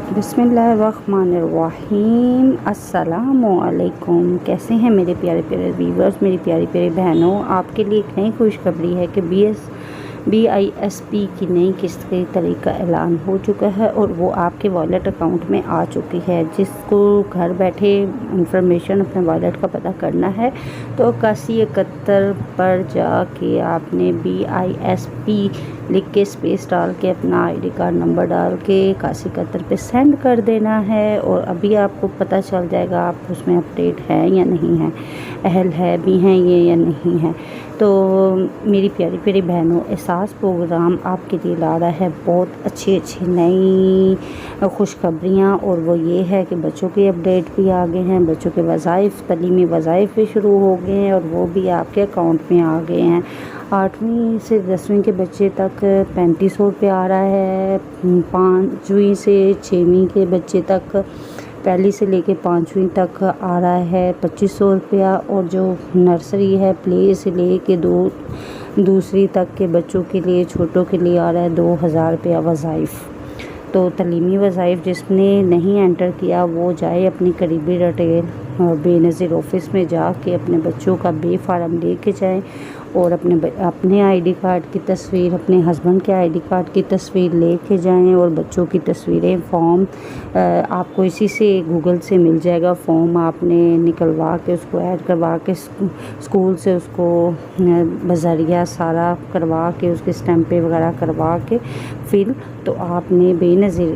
बिस्मिल्लाहिर्रहमानिर्रहीम। अस्सलामुअलैकुम। कैसे हैं मेरे प्यारे प्यारे व्यूअर्स, मेरी प्यारी प्यारी बहनों। आपके लिए एक नई खुशखबरी है कि BISP की नई किस्त की तारीख का ऐलान हो चुका है और वो आपके वॉलेट अकाउंट में आ चुकी है। जिसको घर बैठे इंफॉर्मेशन अपने वॉलेट का पता करना है तो 8171 पर जाके आपने BISP लिख के स्पेस डाल के अपना ID कार्ड नंबर डाल के 8171 पे सेंड कर देना है और अभी आपको पता चल जाएगा आप उसमें अपडेट हैं या नहीं है, अहल है भी हैं ये या नहीं है। तो मेरी प्यारी प्यारी बहनों, एहसास प्रोग्राम आपके लिए ला रहा है बहुत अच्छी अच्छी नई खुशखबरियाँ, और वो ये है कि बच्चों के अपडेट भी आ गए हैं, बच्चों के वज़ाइफ, तलीमी वज़ाइफ भी शुरू हो गए हैं और वो भी आपके अकाउंट में आ गए हैं। 8वीं से 10वीं के बच्चे तक 3500 रुपये आ रहा है, 5वीं से 6वीं के बच्चे तक, पहली से लेके 5वीं तक आ रहा है 2500 रुपया, और जो नर्सरी है प्ले से लेके दूसरी तक के बच्चों के लिए, छोटों के लिए आ रहा है 2000 रुपया वज़ाइफ। तो तलीमी वज़ाइफ जिसने नहीं एंटर किया वो जाए अपनी करीबी रिटेल बेनज़ीर ऑफिस में जाके अपने बच्चों का फार्म लेके जाएं और अपने ID कार्ड की तस्वीर, अपने हस्बैंड के ID कार्ड की तस्वीर लेके जाएं और बच्चों की तस्वीरें, फॉर्म आपको इसी से गूगल से मिल जाएगा। फॉर्म आपने निकलवा के उसको ऐड करवा के स्कूल से उसको बज़रिया सारा करवा के उसके स्टैंपें वगैरह करवा के फिर तो आपने बेनज़ीर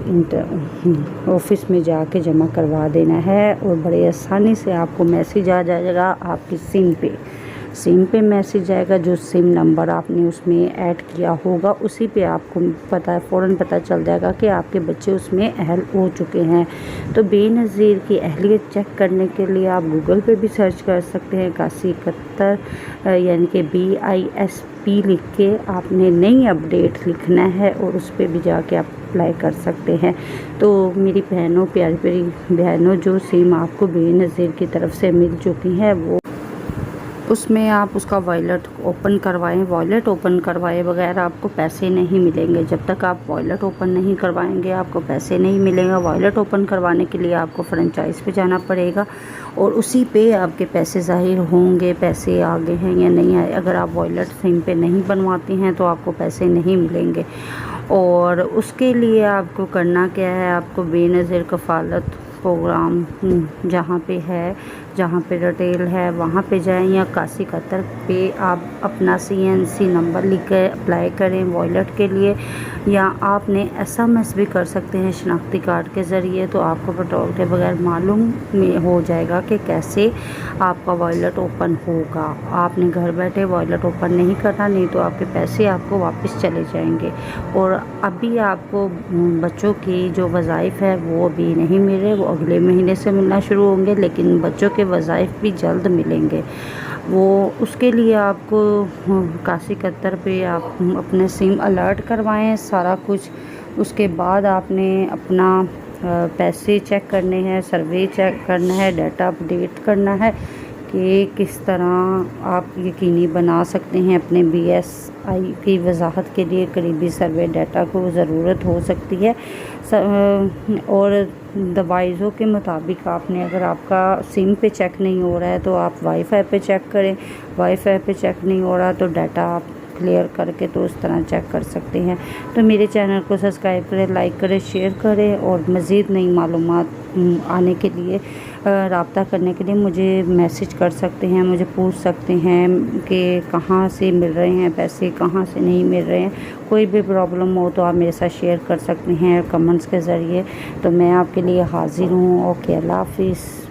ऑफिस में जाके जमा करवा देना है और बड़े आसानी से आपको मैसेज आ जाएगा आपकी सिम पे मैसेज आएगा। जो सिम नंबर आपने उसमें ऐड किया होगा उसी पे आपको फ़ौरन पता चल जाएगा कि आपके बच्चे उसमें अहल हो चुके हैं। तो बेनज़ीर की अहलियत चेक करने के लिए आप गूगल पे भी सर्च कर सकते हैं 8171 यानी कि BISP लिख के आपने नई अपडेट लिखना है और उस पर भी जाके आप अप्लाई कर सकते हैं। तो मेरी बहनों, प्यारी प्यारी बहनों, जो सिम आपको बेनज़ीर की तरफ से मिल चुकी है वो उसमें आप उसका वॉलेट ओपन करवाए बगैर आपको पैसे नहीं मिलेंगे। जब तक आप वॉलेट ओपन नहीं करवाएंगे आपको पैसे नहीं मिलेंगे। वॉलेट ओपन करवाने के लिए आपको फ्रेंचाइज पे जाना पड़ेगा और उसी पे आपके पैसे ज़ाहिर होंगे, पैसे आ गए हैं या नहीं आए। अगर आप वॉलेट सिम पे नहीं बनवाते हैं तो आपको पैसे नहीं मिलेंगे। और उसके लिए आपको करना क्या है, आपको बेनज़ीर कफ़ालत प्रोग्राम जहाँ पे रिटेल है वहाँ पे जाएं या 8171 पे आप अपना CNC नंबर लिख कर अप्लाई करें वॉलेट के लिए, या आपने SMS भी कर सकते हैं शनाख्ती कार्ड के ज़रिए। तो आपको पेट्रोल के बगैर मालूम में हो जाएगा कि कैसे आपका वॉलेट ओपन होगा। आपने घर बैठे वॉलेट ओपन नहीं करना, नहीं तो आपके पैसे आपको वापस चले जाएंगे। और अभी आपको बच्चों की जो वज़ाइफ है वो भी नहीं मिल रहे, वो अगले महीने से मिलना शुरू होंगे, लेकिन बच्चों के वज़ाइफ भी जल्द मिलेंगे। वो उसके लिए आपको 8171 पे आप अपने सिम अलर्ट करवाएं सारा कुछ। उसके बाद आपने अपना पैसे चेक करने हैं, सर्वे चेक करना है, डाटा अपडेट करना है कि किस तरह आप यकीनी बना सकते हैं अपने BSI की वजाहत के लिए करीबी सर्वे डाटा को ज़रूरत हो सकती है। और दवाइज़ों के मुताबिक आपने, अगर आपका सिम पे चेक नहीं हो रहा है तो आप वाईफाई पे चेक करें, वाईफाई पे चेक नहीं हो रहा तो डाटा आप क्लियर करके तो उस तरह चेक कर सकते हैं। तो मेरे चैनल को सब्सक्राइब करें, लाइक करें, शेयर करें और मज़ीद नई मालूमात आने के लिए, रब्ता करने के लिए मुझे मैसेज कर सकते हैं, मुझे पूछ सकते हैं कि कहाँ से मिल रहे हैं पैसे, कहाँ से नहीं मिल रहे हैं। कोई भी प्रॉब्लम हो तो आप मेरे साथ शेयर कर सकते हैं कमेंट्स के ज़रिए। तो मैं आपके लिए हाज़िर हूँ। ओके, अल्लाह हाफ़िज़।